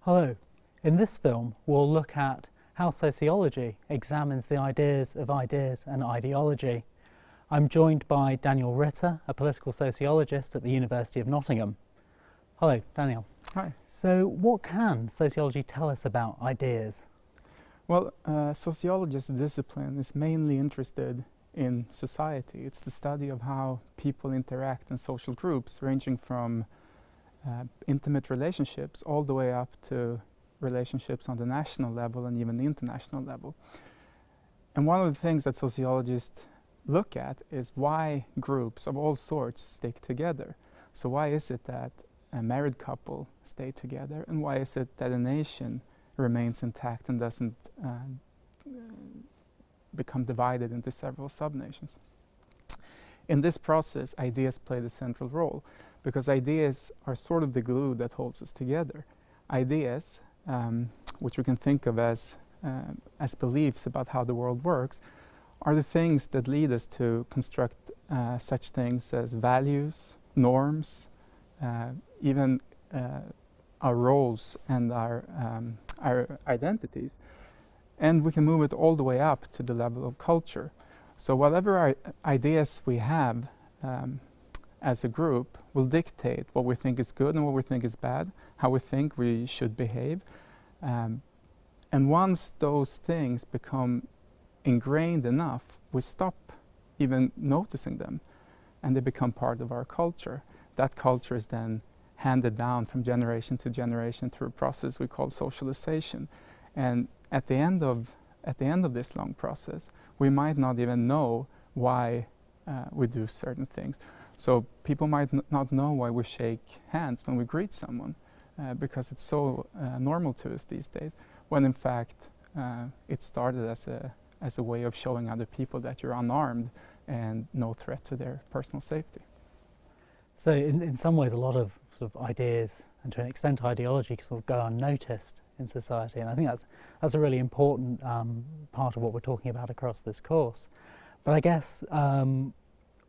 Hello. In this film, we'll look at how sociology examines the ideas of ideas and ideology. I'm joined by Daniel Ritter, a political sociologist at the University of Nottingham. Hello, Daniel. Hi. So, what can sociology tell us about ideas? Well, sociology as a discipline is mainly interested in society. It's the study of how people interact in social groups, ranging from intimate relationships all the way up to relationships on the national level and even the international level. And one of the things that sociologists look at is why groups of all sorts stick together. So why is it that a married couple stay together, and why is it that a nation remains intact and doesn't become divided into several subnations? In this process, ideas play the central role, because ideas are sort of the glue that holds us together. Ideas, which we can think of as beliefs about how the world works, are the things that lead us to construct such things as values, norms, even our roles and our identities. And we can move it all the way up to the level of culture. So whatever ideas we have as a group will dictate what we think is good and what we think is bad, how we think we should behave. And once those things become ingrained enough, we stop even noticing them, and they become part of our culture. That culture is then handed down from generation to generation through a process we call socialization. And at the end of this long process, we might not even know why we do certain things. So people might not know why we shake hands when we greet someone, because it's so normal to us these days, when in fact it started as a way of showing other people that you're unarmed and no threat to their personal safety. So in some ways, a lot of sort of ideas, and to an extent ideology, sort of go unnoticed in society, and I think that's a really important part of what we're talking about across this course. But I guess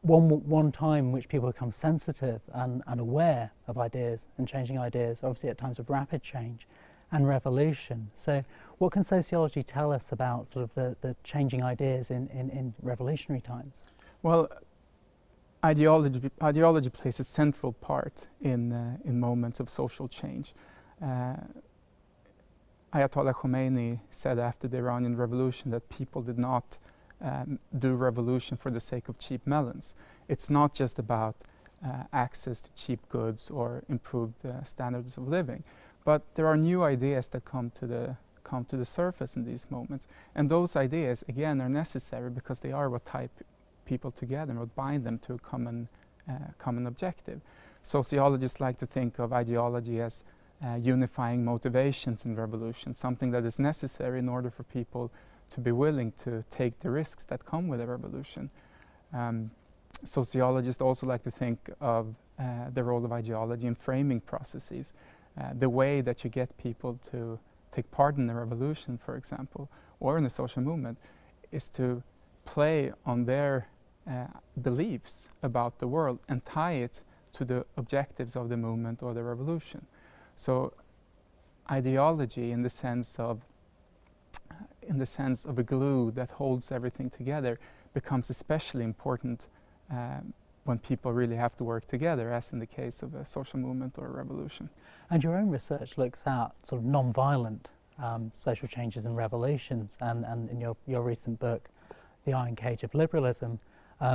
one time in which people become sensitive and aware of ideas and changing ideas, obviously at times of rapid change and revolution. So what can sociology tell us about sort of the changing ideas in revolutionary times? Well, ideology plays a central part in moments of social change. Ayatollah Khomeini said after the Iranian Revolution that people did not do revolution for the sake of cheap melons. It's not just about access to cheap goods or improved standards of living, but there are new ideas that come to the surface in these moments, and those ideas again are necessary because they are what tie people together and what bind them to a common objective. Sociologists like to think of ideology as unifying motivations in revolution, something that is necessary in order for people to be willing to take the risks that come with a revolution. Sociologists also like to think of the role of ideology in framing processes. The way that you get people to take part in a revolution, for example, or in a social movement, is to play on their beliefs about the world and tie it to the objectives of the movement or the revolution. So ideology, in the sense of a glue that holds everything together, becomes especially important when people really have to work together, as in the case of a social movement or a revolution. And your own research looks at sort of non-violent social changes and revolutions, and in your recent book, The Iron Cage of Liberalism,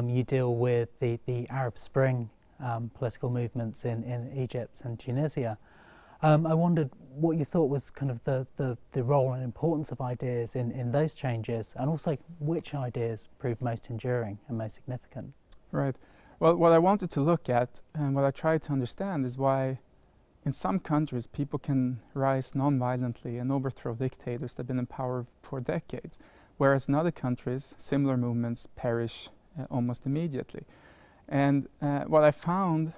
you deal with the Arab Spring political movements in Egypt and Tunisia. I wondered what you thought was kind of the role and importance of ideas in those changes, and also which ideas proved most enduring and most significant. Right. Well, what I wanted to look at and what I tried to understand is why in some countries people can rise non-violently and overthrow dictators that have been in power for decades, whereas in other countries similar movements perish almost immediately. And what I found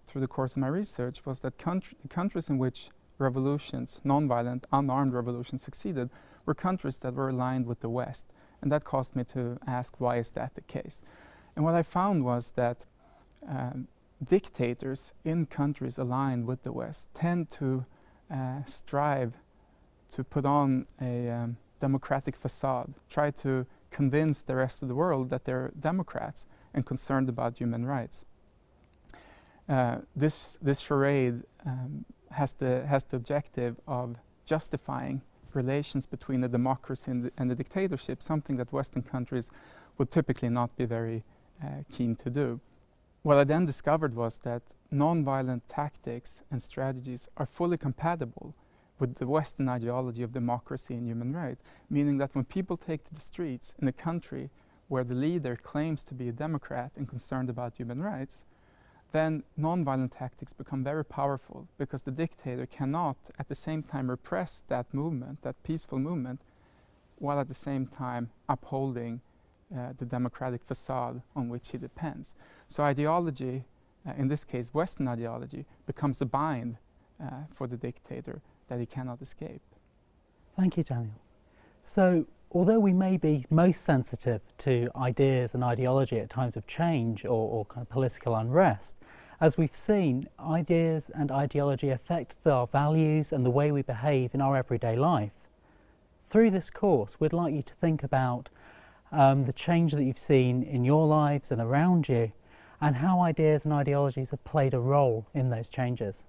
through the course of my research was that the countries in which revolutions, non-violent, unarmed revolutions succeeded were countries that were aligned with the West. And that caused me to ask, why is that the case? And what I found was that dictators in countries aligned with the West tend to strive to put on a democratic facade, try to convince the rest of the world that they're democrats and concerned about human rights. This charade has the objective of justifying relations between the democracy and the dictatorship, something that Western countries would typically not be very keen to do. What I then discovered was that nonviolent tactics and strategies are fully compatible with the Western ideology of democracy and human rights, meaning that when people take to the streets in a country where the leader claims to be a democrat and concerned about human rights, then nonviolent tactics become very powerful, because the dictator cannot at the same time repress that movement, that peaceful movement, while at the same time upholding the democratic facade on which he depends. So ideology, in this case Western ideology, becomes a bind for the dictator that he cannot escape. Thank you, Daniel. So, although we may be most sensitive to ideas and ideology at times of change or kind of political unrest, as we've seen, ideas and ideology affect our values and the way we behave in our everyday life. Through this course, we'd like you to think about the change that you've seen in your lives and around you, and how ideas and ideologies have played a role in those changes.